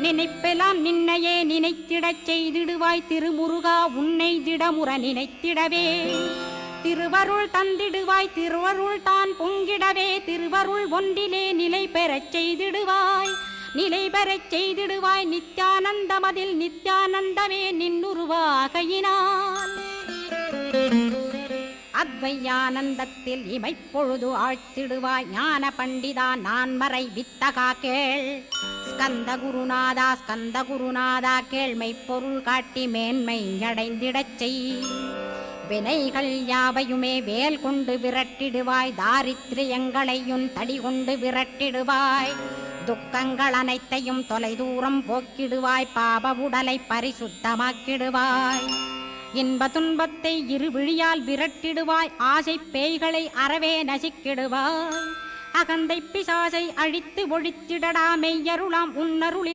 நினைப்பெல்லாம் நின்னையே நினைத்திடச் செய்திடுவாய் திருமுருகா உன்னை திடமுற நினைத்திடவே திருவருள் தந்திடுவாய் திருவருள் தான் பொங்கிடவே திருவருள் ஒன்றிலே நிலை பெறச் செய்திடுவாய் நிலை பெறச் செய்திடுவாய் நித்யானந்தமதில் நித்யானந்தமே நின்னுருவாகையினால் அத்வையானந்தத்தில் இமைப்பொழுது ஆழ்த்திடுவாய் ஞான பண்டிதா நான்மறை வித்தகா கேள் ஸ்கந்த குருநாதா கேள்மை பொருள் காட்டி மேன்மை அடைந்திடச் செய் வினைகள் யாவையுமே வேல் கொண்டு விரட்டிடுவாய் தாரித்ரியங்களையும் தடி கொண்டு விரட்டிடுவாய் துக்கங்கள் அனைத்தையும் தொலைதூரம் போக்கிடுவாய் பாப உடலை பரிசுத்தமாக்கிடுவாய் இன்ப துன்பத்தை இருவிழியால் விரட்டிடுவாய் ஆசை பேய்களை அறவே நசிக்கிடுவாய் அகந்தை பிசாசை அழித்து ஒழித்திடடா மெய்யருளாம் உன்னருளி